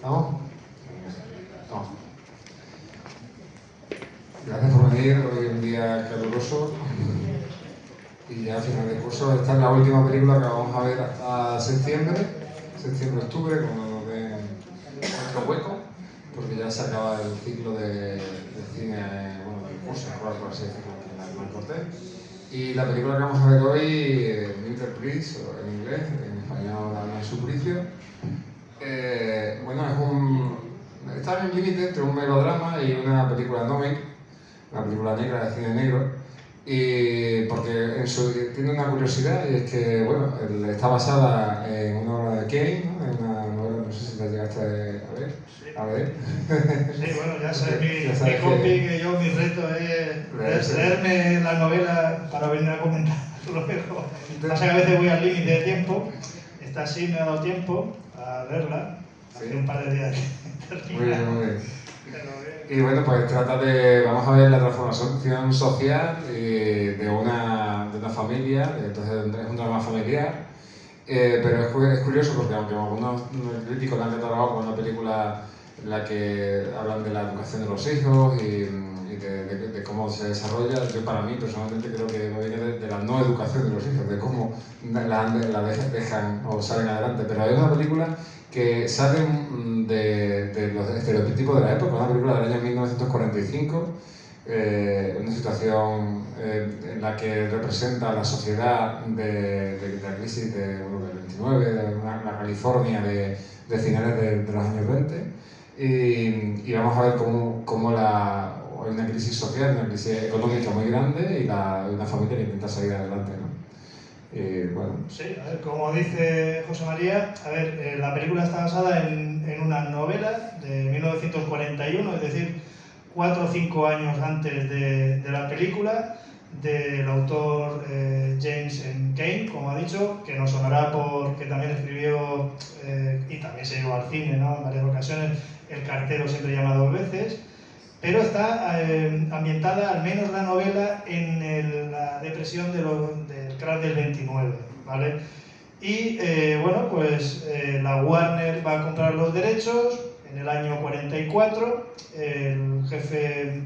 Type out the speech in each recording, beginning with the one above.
¿Vamos? Vamos. Gracias por venir, hoy un día caluroso y ya a final de curso. Esta es la última película que vamos a ver hasta septiembre-octubre, cuando nos den otro hueco, porque ya se acaba el ciclo de cine, bueno, del curso escolar, por así decirlo, aquí en la Hernán Cortés. Y la película que vamos a ver hoy, Winter Prince, en inglés, en español habla en Suplicio. Bueno, está en el límite entre un melodrama y una película noir, una película negra de cine negro, y porque tiene una curiosidad, y es que, bueno, está basada en una obra de Kane, ¿no? En una novela, no sé si la llegaste a ver. A ver. Sí, bueno, ya sabes mi hobby, que yo mi reto es leerme la novela para venir a comentar luego. Pasa que a veces voy al límite de tiempo, esta sí me ha dado tiempo a verla, hace un par de días. Muy bien, muy bien. Y bueno, pues vamos a ver la transformación social de una familia, entonces es un drama familiar, pero es curioso porque aunque algunos críticos la han catalogado como una película en la que hablan de la educación de los hijos y de cómo se desarrolla, yo para mí personalmente creo que viene de la no educación de los hijos, de cómo la dejan o salen adelante, pero es una película que salen de los estereotipos de la época, una película del año 1945, una situación en la que representa la sociedad de la crisis del 29, de la California de finales de los años 20, y vamos a ver cómo hay una crisis social, una crisis económica muy grande y una familia que intenta salir adelante, ¿no? Bueno. Sí, a ver, como dice José María, a ver, la película está basada en una novela de 1941, es decir, 4 o 5 años antes de la película, del autor James M. Cain, como ha dicho, que nos sonará porque también escribió y también se llevó al cine, ¿no? En varias ocasiones, El cartero siempre llama 2 veces. Pero está ambientada, al menos la novela, en la depresión del crash del 29, ¿vale? Y bueno, pues la Warner va a comprar los derechos en el año 44, el jefe,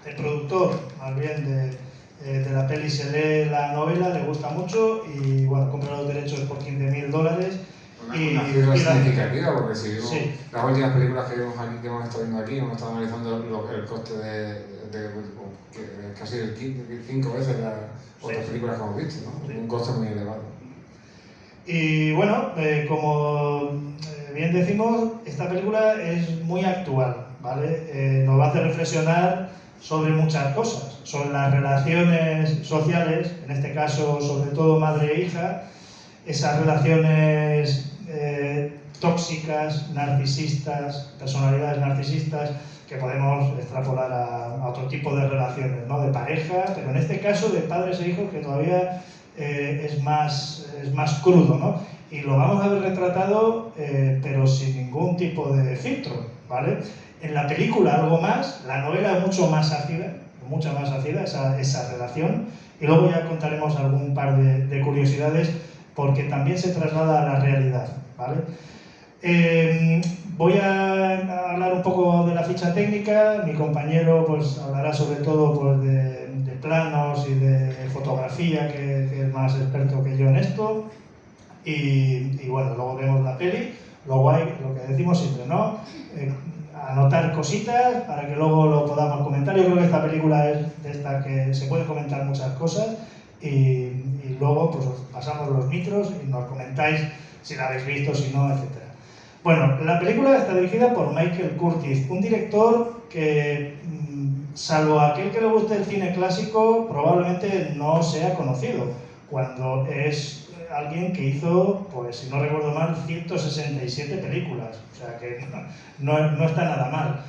el productor, más bien, de la peli se lee la novela, le gusta mucho y bueno, compra los derechos por $15.000. Una cifra significativa, porque si vimos las últimas películas que vimos aquí, que hemos estado viendo aquí, hemos estado analizando el coste de casi 5 veces las otras películas que hemos visto, ¿no? Un coste muy elevado. Y bueno, como bien decimos, esta película es muy actual, ¿vale? Nos va a hacer reflexionar sobre muchas cosas, sobre las relaciones sociales, en este caso sobre todo madre e hija, esas relaciones tóxicas, narcisistas, personalidades narcisistas, que podemos extrapolar a otro tipo de relaciones, ¿no? De pareja, pero en este caso de padres e hijos, que todavía es más crudo, ¿no? Y lo vamos a ver retratado, pero sin ningún tipo de filtro, ¿vale? En la película algo más, la novela es mucho más ácida, mucha más ácida esa relación, y luego ya contaremos algún par de curiosidades, porque también se traslada a la realidad, ¿vale? Voy a hablar un poco de la ficha técnica, mi compañero pues hablará sobre todo pues, de planos y de fotografía, que es más experto que yo en esto, y bueno, luego vemos la peli, luego hay lo que decimos siempre, ¿no? Anotar cositas para que luego lo podamos comentar. Yo creo que esta película es de esta que se pueden comentar muchas cosas y luego pues os pasamos los micros y nos comentáis si la habéis visto, si no, etc. Bueno, la película está dirigida por Michael Curtiz, un director que, salvo a aquel que le guste el cine clásico, probablemente no sea conocido, cuando es alguien que hizo, pues si no recuerdo mal, 167 películas, o sea que no está nada mal.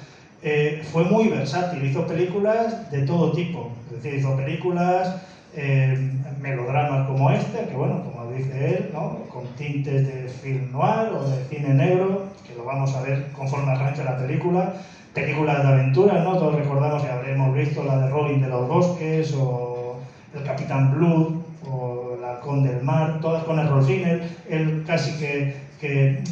Fue muy versátil, hizo películas de todo tipo, es decir, hizo películas, melodramas como este, que bueno, como dice él, ¿no? Con tintes de film noir o de cine negro, que lo vamos a ver conforme arranque la película, películas de aventuras, ¿no? Todos recordamos que habremos visto la de Robin de los Bosques, o El Capitán Blood, o La Halcón del Mar, todas con Errol Flynn. Él casi que que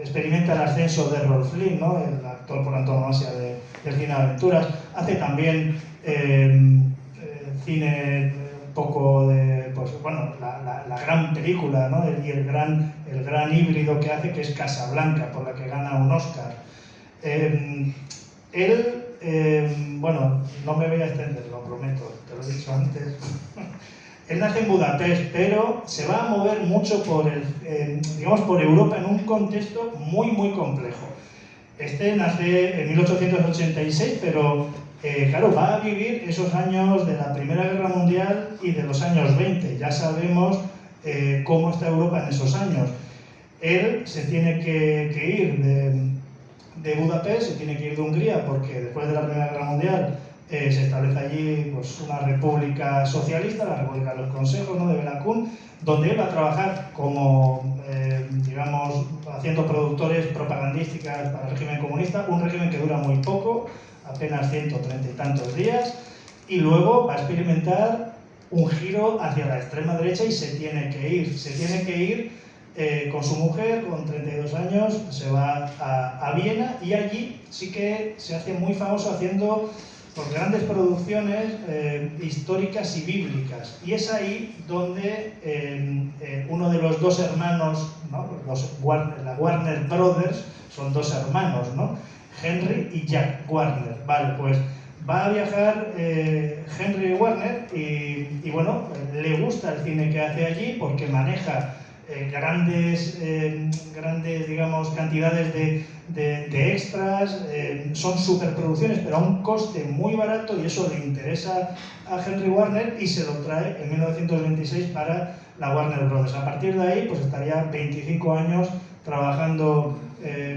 experimenta el ascenso de Errol Flynn, ¿no? El actor por antonomasia del cine de aventuras. Hace también cine un poco de, pues bueno, la gran película, ¿no? Y el gran híbrido que hace, que es Casablanca, por la que gana un Oscar. Él, bueno, no me voy a extender, lo prometo, te lo he dicho antes. Él nace en Budapest, pero se va a mover mucho por, digamos, por Europa en un contexto muy complejo. Este nace en 1886, pero claro, va a vivir esos años de la Primera Guerra Mundial y de los años 20. Ya sabemos cómo está Europa en esos años. Él se tiene que ir de Budapest, se tiene que ir de Hungría, porque después de la Primera Guerra Mundial se establece allí pues, una república socialista, la República de los Consejos, ¿no? De Bela Kun, donde él va a trabajar como, digamos, haciendo productores propagandísticas para el régimen comunista, un régimen que dura muy poco, apenas 130 y tantos días, y luego va a experimentar un giro hacia la extrema derecha y se tiene que ir con su mujer, con 32 años, se va a Viena, y allí sí que se hace muy famoso haciendo pues, grandes producciones históricas y bíblicas. Y es ahí donde uno de los dos hermanos, ¿no? La Warner Brothers, son dos hermanos, ¿no? Henry y Jack Warner. Vale, pues va a viajar Henry Warner y bueno, le gusta el cine que hace allí porque maneja grandes, digamos, cantidades de extras, son superproducciones, pero a un coste muy barato, y eso le interesa a Henry Warner y se lo trae en 1926 para la Warner Brothers. A partir de ahí, pues estaría 25 años trabajando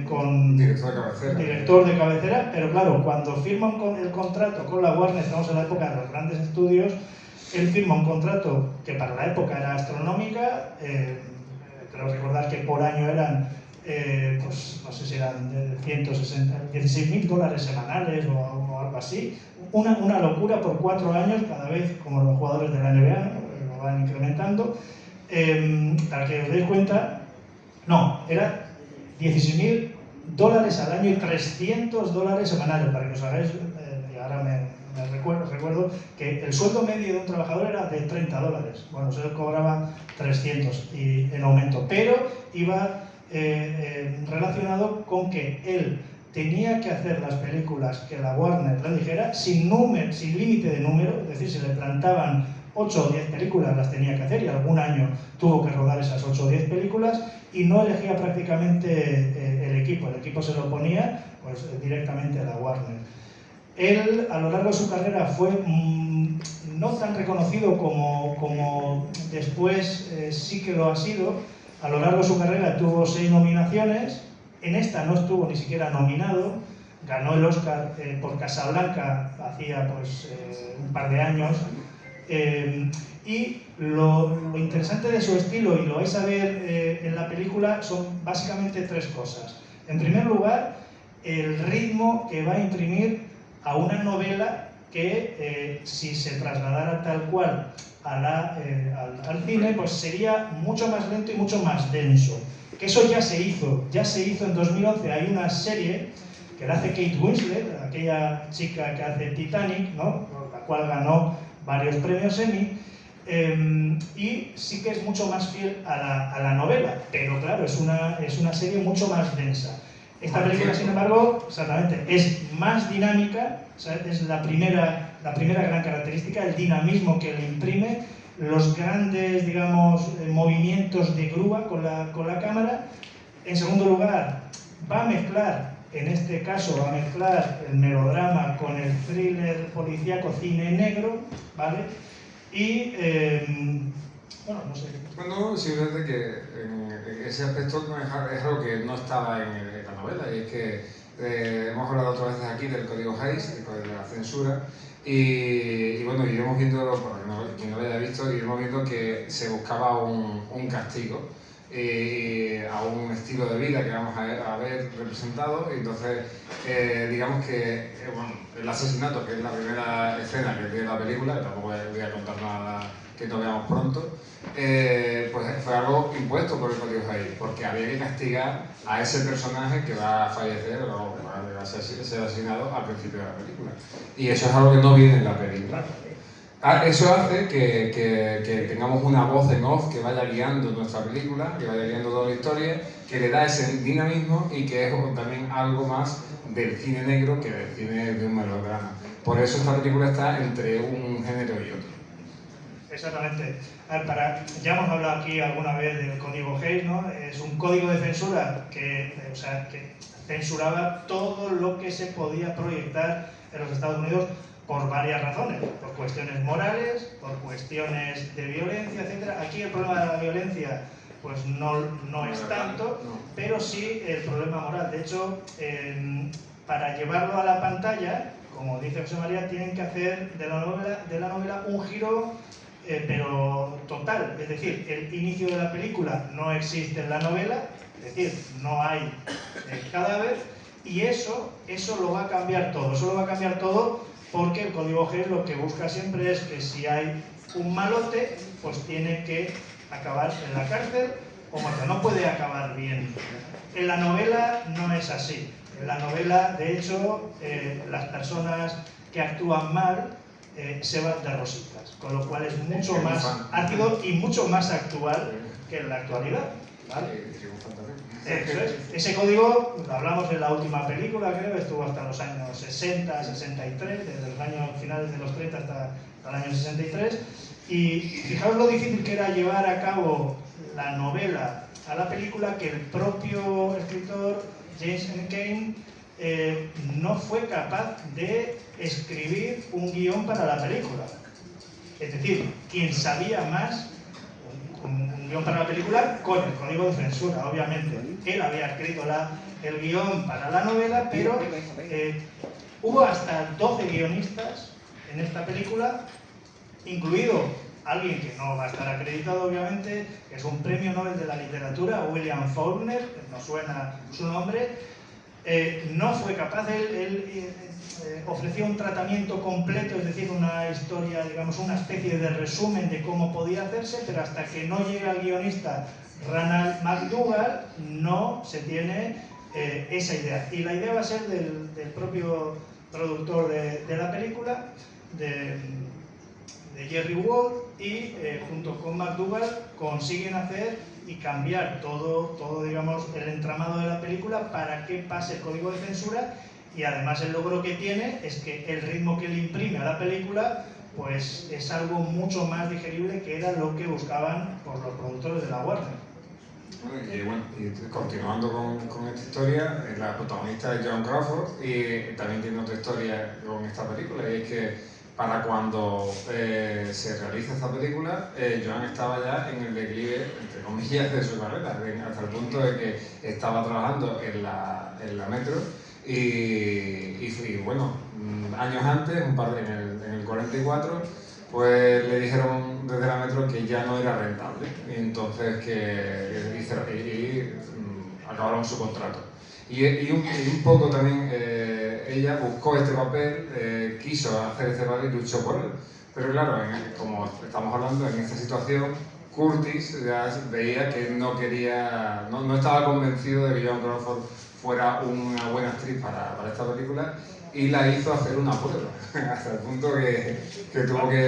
con director de cabecera, pero claro, cuando firman el contrato con la Warner, estamos en la época de los grandes estudios, él firma un contrato que para la época era astronómica. Creo recordar que por año eran, pues no sé si eran $16.000 semanales o algo así. Una locura por 4 años, cada vez como los jugadores de la NBA, ¿no? Lo van incrementando. Para que os deis cuenta, no, era $16.000 al año y $300 semanales, para que os hagáis, y ahora recuerdo que el sueldo medio de un trabajador era de $30. Bueno, se cobraba 300 y en aumento, pero iba relacionado con que él tenía que hacer las películas que la Warner le dijera sin límite de número, es decir, si le plantaban 8 o 10 películas las tenía que hacer, y algún año tuvo que rodar esas 8 o 10 películas, y no elegía prácticamente el equipo se lo ponía pues, directamente a la Warner. Él, a lo largo de su carrera, fue no tan reconocido como después sí que lo ha sido. A lo largo de su carrera tuvo 6 nominaciones, en esta no estuvo ni siquiera nominado, ganó el Oscar por Casablanca hacía pues, un par de años. Y lo interesante de su estilo, y lo vais a ver en la película, son básicamente 3 cosas. En primer lugar, el ritmo que va a imprimir a una novela que si se trasladara tal cual al cine, pues sería mucho más lento y mucho más denso. Que eso ya se hizo en 2011. Hay una serie que la hace Kate Winslet, aquella chica que hace Titanic, ¿no? Por la cual ganó varios premios Emmy, y sí que es mucho más fiel a la novela, pero claro, es una serie mucho más densa. Esta película, sin embargo, exactamente, es más dinámica, o sea, es la primera gran característica, el dinamismo que le imprime, los grandes, digamos, movimientos de grúa con la cámara. En segundo lugar, va a mezclar, en este caso, va a mezclar el melodrama con el thriller policíaco, cine negro, ¿vale? Y, bueno, no sé. Bueno, simplemente que ese aspecto no es algo que no estaba en la novela, y es que hemos hablado otras veces aquí del código Hays, de la censura, y bueno, iremos viendo, bueno, quien no lo haya visto, iremos viendo que se buscaba un castigo a un estilo de vida que vamos a ver representado, y entonces digamos que bueno, el asesinato, que es la primera escena que tiene la película, tampoco voy a contar nada que no veamos pronto, pues fue algo impuesto por el Código Hays, porque había que castigar a ese personaje que va a fallecer o va a ser asesinado al principio de la película. Y eso es algo que no viene en la película. Eso hace que tengamos una voz en off que vaya guiando nuestra película, que vaya guiando toda la historia, que le da ese dinamismo y que es también algo más del cine negro que del cine de un melodrama. Por eso esta película está entre un género y otro. Exactamente. A ver, ya hemos hablado aquí alguna vez del Código Hays, ¿no? Es un código de censura que censuraba todo lo que se podía proyectar en los Estados Unidos por varias razones, por cuestiones morales, por cuestiones de violencia, etc. Aquí el problema de la violencia pues no es tanto, pero sí el problema moral. De hecho, para llevarlo a la pantalla, como dice José María, tienen que hacer de la novela un giro pero total, es decir, el inicio de la película no existe en la novela, es decir, no hay cadáver, y eso lo va a cambiar todo, porque el Código Hays lo que busca siempre es que si hay un malote, pues tiene que acabar en la cárcel o muerto, no puede acabar bien. En la novela no es así. En la novela, de hecho, las personas que actúan mal se van de rositas, con lo cual es mucho más ácido y mucho más actual que en la actualidad, ¿vale? Eso es. Ese código, lo hablamos en la última película, creo, estuvo hasta los años 60, 63, desde los años finales de los 30 hasta el año 63, y fijaos lo difícil que era llevar a cabo la novela a la película, que el propio escritor James M. Cain no fue capaz de escribir un guión para la película. Es decir, quien sabía más un guión para la película con el código de censura, obviamente. Él había escrito el guión para la novela, pero hubo hasta 12 guionistas en esta película, incluido alguien que no va a estar acreditado, obviamente, que es un premio Nobel de la literatura, William Faulkner, nos suena su nombre. No fue capaz, él ofreció un tratamiento completo, es decir, una historia, digamos, una especie de resumen de cómo podía hacerse, pero hasta que no llega el guionista Ronald McDougall, no se tiene esa idea. Y la idea va a ser del propio productor de la película, de Jerry Wald, y junto con McDougall consiguen hacer y cambiar todo, digamos, el entramado de la película para que pase el código de censura, y además el logro que tiene es que el ritmo que le imprime a la película pues es algo mucho más digerible, que era lo que buscaban por los productores de la Warner. Y continuando con esta historia, la protagonista es Joan Crawford, y también tiene otra historia con esta película, y es que para cuando se realiza esta película, Joan estaba ya en el declive, entre comillas, de su carrera, hasta el punto de que estaba trabajando en la Metro, y bueno, años antes, en el 44, pues le dijeron desde la Metro que ya no era rentable, y entonces acabaron su contrato. Y un poco también ella buscó este papel, quiso hacer este papel y luchó por él. Pero claro, como estamos hablando, en esta situación, Curtis ya veía que no quería, no estaba convencido de que Joan Crawford fuera una buena actriz para esta película, y la hizo hacer una prueba, hasta el punto que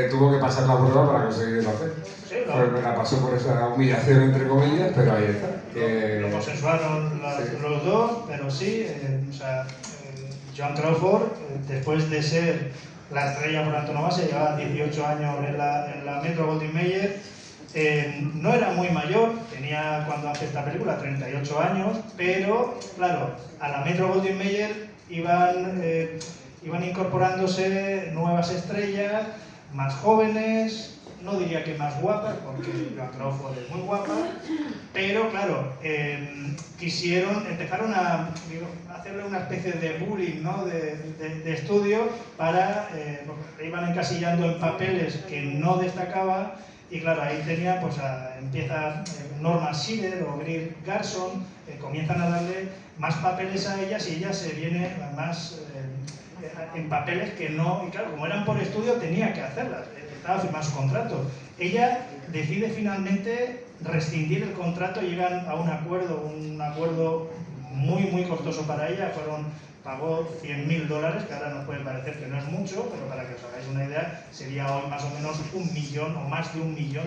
tuvo que pasar la prueba para conseguir el papel. Sí, claro. La pasó por esa humillación, entre comillas, pero ahí está. Lo consensuaron los dos, pero sí, Joan Crawford, después de ser la estrella por antonomasia, llevaba 18 años en la Metro Goldwyn Mayer, no era muy mayor, tenía, cuando hace esta película, 38 años, pero claro, a la Metro Goldwyn Mayer iban incorporándose nuevas estrellas, más jóvenes, no diría que más guapas, porque Joan Crawford es muy guapa, pero claro, empezaron a hacerle una especie de bullying, ¿no? de estudio, porque iban encasillando en papeles que no destacaba, y claro, ahí tenía, pues empieza Norma Shearer o Greer Garson, comienzan a darle más papeles a ellas, y ella se viene más en papeles que no, y claro, como eran por estudio tenía que hacerlas, estaba firmado su contrato, ella decide finalmente rescindir el contrato, llegan a un acuerdo muy costoso para ella, pagó $100.000, que ahora nos puede parecer que no es mucho, pero para que os hagáis una idea, sería hoy más o menos 1 millón o más de $1 millón,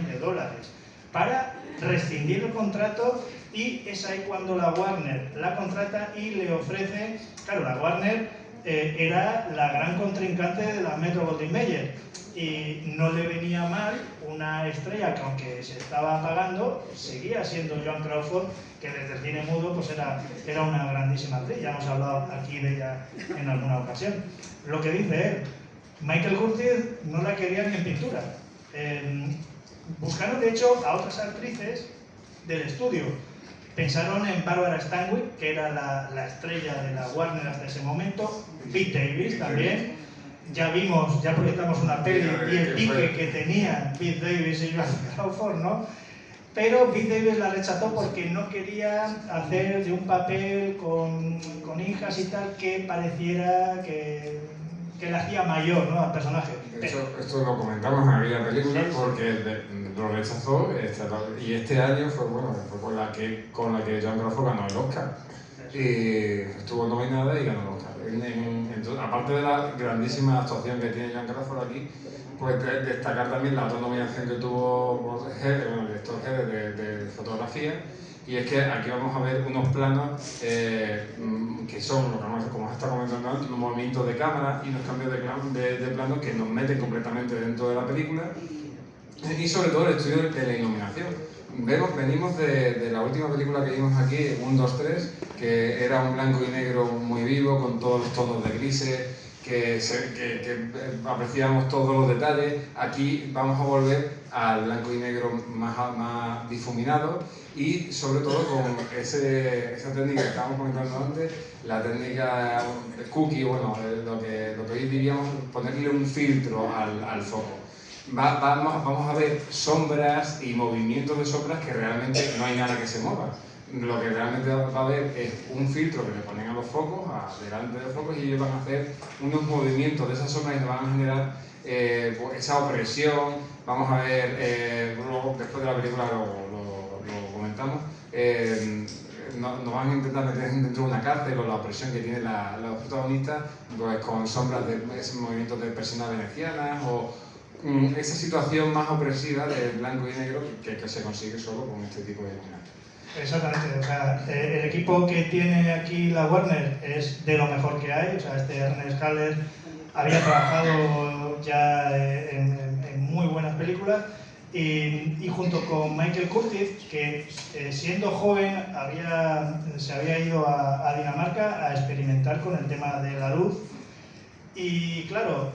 para rescindir el contrato, y es ahí cuando la Warner la contrata y le ofrece, claro, la Warner era la gran contrincante de la Metro-Goldwyn-Mayer, y no le venía mal una estrella que, aunque se estaba apagando, seguía siendo Joan Crawford, que desde el cine mudo pues era una grandísima actriz. Ya hemos hablado aquí de ella en alguna ocasión. Lo que dice él, Michael Curtiz no la quería ni en pintura. Buscaron de hecho a otras actrices del estudio. Pensaron en Barbara Stanwyck, que era la estrella de la Warner hasta ese momento, Bette Davis también. Ya proyectamos una peli y el pique que tenían Bette Davis y Joan Crawford, ¿no? Pero Bette Davis la rechazó porque no quería hacer de un papel con hijas y tal que pareciera que le hacía mayor, ¿no?, al personaje. Esto lo comentamos en aquella película, porque lo rechazó, y este año fue con la que Joan Crawford ganó el Oscar. Y estuvo nominada y ganó el Oscar. Entonces, aparte de la grandísima actuación que tiene Joan Crawford aquí, pues destacar también la otra nominación que tuvo el director de fotografía, y es que aquí vamos a ver unos planos que son, como se está comentando antes, unos movimientos de cámara y unos cambios de planos que nos meten completamente dentro de la película, y sobre todo el estudio de la iluminación. Venimos de la última película que vimos aquí, 1, 2, 3, que era un blanco y negro muy vivo, con todos los tonos de grises, que apreciamos todos los detalles. Aquí vamos a volver al blanco y negro más difuminado, y sobre todo con esa técnica que estábamos comentando antes, la técnica de cookie, lo que hoy diríamos ponerle un filtro al foco. Vamos a ver sombras y movimientos de sombras que realmente no hay nada que se mueva. Lo que realmente va a haber es un filtro que le ponen a los focos, delante de los focos, y ellos van a hacer unos movimientos de esas sombras y nos van a generar esa opresión. Vamos a ver, luego, después de la película lo comentamos, nos van a intentar meter dentro de una cárcel con la opresión que tienen los protagonistas, pues con sombras de esos movimientos de personas venecianas, o esa situación más opresiva de blanco y negro que se consigue solo con este tipo de iluminación. Exactamente, o sea, el equipo que tiene aquí la Warner es de lo mejor que hay. O sea, Ernest Haller había trabajado ya en muy buenas películas, y junto con Michael Curtiz, que siendo joven se había ido a Dinamarca a experimentar con el tema de la luz, y claro,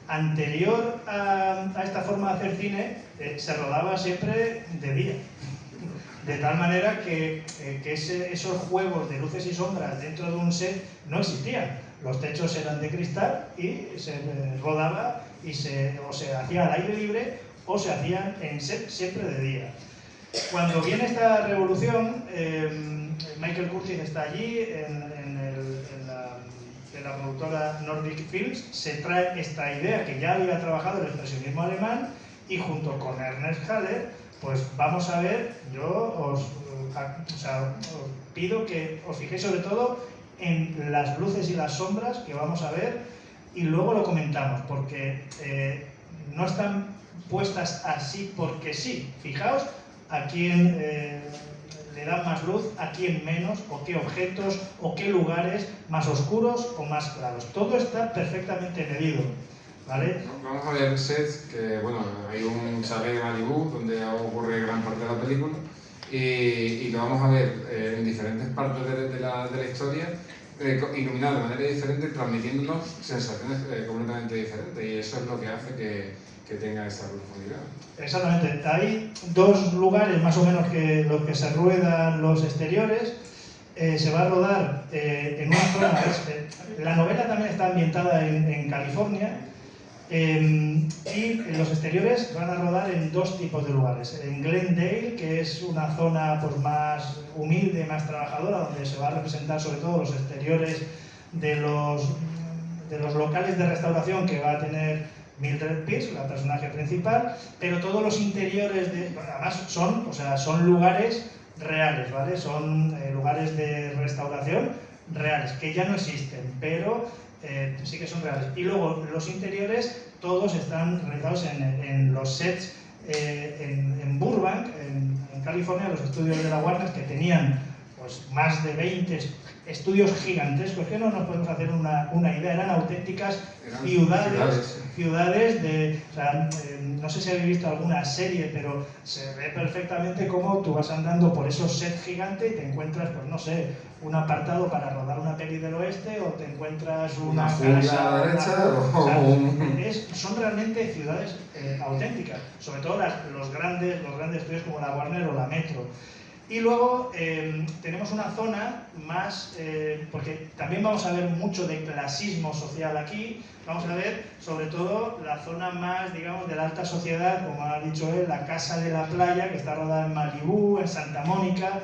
anterior a esta forma de hacer cine, se rodaba siempre de día. De tal manera que esos juegos de luces y sombras dentro de un set no existían. Los techos eran de cristal y se rodaba o se hacía al aire libre o se hacían en set siempre de día. Cuando viene esta revolución, Michael Curtiz está allí en la productora Nordic Films, se trae esta idea que ya había trabajado el expresionismo alemán, y junto con Ernest Haller, pues vamos a ver, yo os pido que os fijéis sobre todo en las luces y las sombras que vamos a ver, y luego lo comentamos, porque no están puestas así porque sí. Fijaos a quién le dan más luz, a quién menos, o qué objetos, o qué lugares más oscuros o más claros. Todo está perfectamente medido, ¿vale? Vamos a ver sets que, hay un chalet de Malibu donde ocurre gran parte de la película, y lo vamos a ver en diferentes partes de la historia, iluminado de manera diferente, transmitiéndonos sensaciones completamente diferentes, y eso es lo que hace que tenga esa profundidad. Exactamente. Hay dos lugares más o menos que los que se ruedan los exteriores. Se va a rodar en una zona. La novela también está ambientada en California, y los exteriores van a rodar en dos tipos de lugares. En Glendale, que es una zona pues más humilde, más trabajadora, donde se va a representar sobre todo los exteriores de los locales de restauración que va a tener Mildred Pierce, la personaje principal, pero todos los interiores, además son lugares reales, ¿vale? Son lugares de restauración reales, que ya no existen, pero sí que son reales. Y luego los interiores todos están realizados en los sets en Burbank, en California, los estudios de la Warner, que tenían pues más de 20 estudios gigantescos, que no nos podemos hacer una idea, eran auténticas ciudades de... O sea, no sé si habéis visto alguna serie, pero se ve perfectamente cómo tú vas andando por esos sets gigantes y te encuentras, pues no sé, un apartado para rodar una peli del oeste, o te encuentras una casa a la derecha, son realmente ciudades auténticas, sobre todo los grandes estudios como la Warner o la Metro. Y luego tenemos una zona más, porque también vamos a ver mucho de clasismo social aquí, vamos a ver sobre todo la zona más, digamos, de la alta sociedad, como ha dicho él, la Casa de la Playa, que está rodada en Malibú, en Santa Mónica,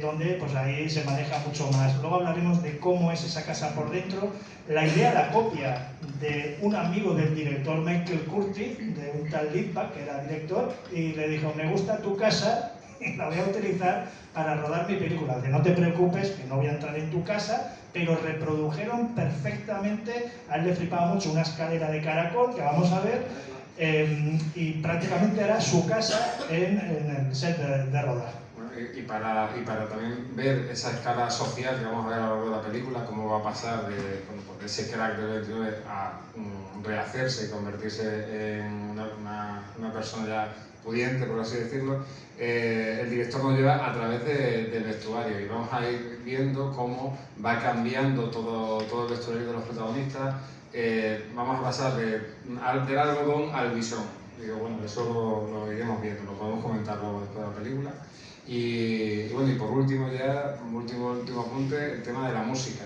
donde pues ahí se maneja mucho más. Luego hablaremos de cómo es esa casa por dentro. La idea la copia de un amigo del director Michael Curtis, de un tal Litvak, que era director, y le dijo: me gusta tu casa, la voy a utilizar para rodar mi película. Dice: no te preocupes, que no voy a entrar en tu casa, pero reprodujeron perfectamente, a él le flipaba mucho una escalera de caracol, que vamos a ver, y prácticamente era su casa en el set de rodaje. Y para también ver esa escala social que vamos a ver a lo largo de la película, cómo va a pasar de ese crack del 29 a rehacerse y convertirse en una persona ya pudiente, por así decirlo, el director nos lleva a través del vestuario, y vamos a ir viendo cómo va cambiando todo el vestuario de los protagonistas. Vamos a pasar del algodón al bisón. Digo, bueno, eso lo iremos viendo, lo podemos comentar luego después de la película. Y bueno, y por último ya, último apunte, el tema de la música.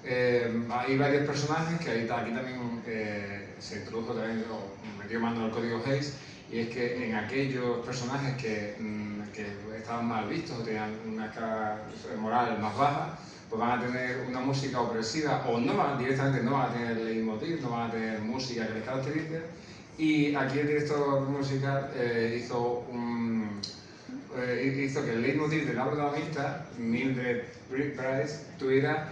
Hay varios personajes que aquí también se introdujo también, o metió mano al código Hays, y es que en aquellos personajes que estaban mal vistos o tenían una escala moral más baja, pues van a tener una música opresiva, o directamente no van a tener leitmotiv, no van a tener música que les caracterice. Y aquí el director musical hizo que el leitmotiv de la protagonista, Mildred Price, tuviera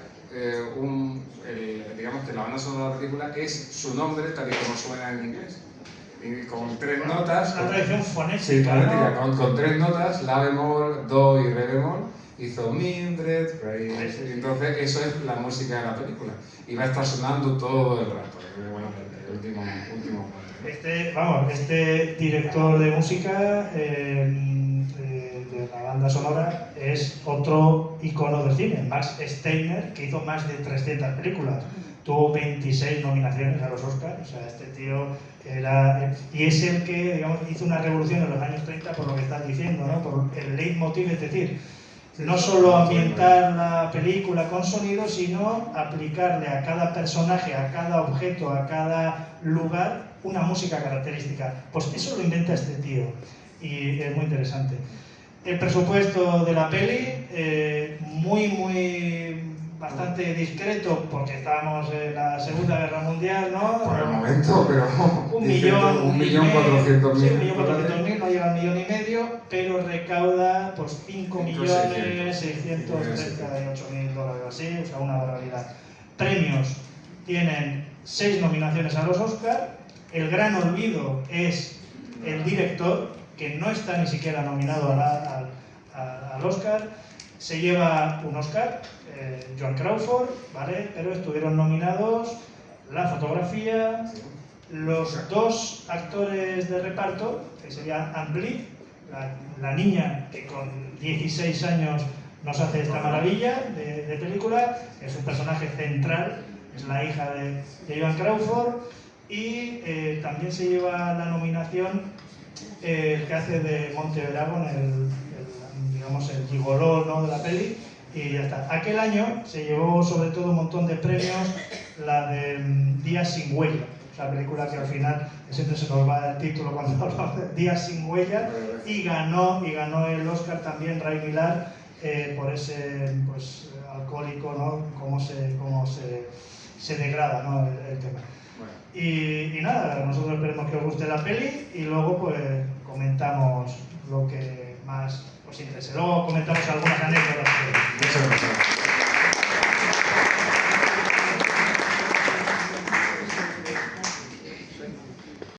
digamos que la banda sonora de la película es su nombre tal y como suena en inglés. Y con 3 notas. Una tradición fonética. Sí, fonética, ¿no? con 3 notas, la bemol, do y re bemol, hizo Mildred Price. Entonces, eso es la música de la película. Y va a estar sonando todo el rato. Bueno, el último punto. Este director de música de la banda sonora es otro icono del cine, Max Steiner, que hizo más de 300 películas. Tuvo 26 nominaciones a los Oscars, o sea, este tío era... Y es el que, digamos, hizo una revolución en los años 30 por lo que estás diciendo, ¿no? Por el leitmotiv, es decir, no solo ambientar la película con sonido, sino aplicarle a cada personaje, a cada objeto, a cada lugar, una música característica. Pues eso lo inventa este tío, y es muy interesante. El presupuesto de la peli, bastante discreto, porque estábamos en la Segunda Guerra Mundial, ¿no? Por el momento, pero... 1.400.000. Sí, 1.400.000, no llega a 1,5 millones, pero recauda pues 5.638.000 dólares, así, o sea, una barbaridad. Premios: tienen 6 nominaciones a los Oscars. El gran olvido es el director, que no está ni siquiera nominado al Oscar. Se lleva un Oscar, Joan Crawford, ¿vale? Pero estuvieron nominados la fotografía, los 2 actores de reparto, que serían Anne Blyth, la niña que con 16 años nos hace esta maravilla de película, que es un personaje central, es la hija de Joan Crawford, y también se lleva la nominación el que hace de Monte Dragon, digamos el gigoló, ¿no?, de la peli, y ya está. Aquel año se llevó sobre todo un montón de premios, la de Días sin huella, la película que al final siempre se nos va el título cuando hablamos de Días sin huella, y ganó el Oscar también Ray Milland por ese pues, alcohólico, ¿no?, cómo se degrada, ¿no?, el tema. Y nada, nosotros esperemos que os guste la peli y luego pues comentamos lo que más os interese. Luego comentamos algunas anécdotas. Muchas gracias.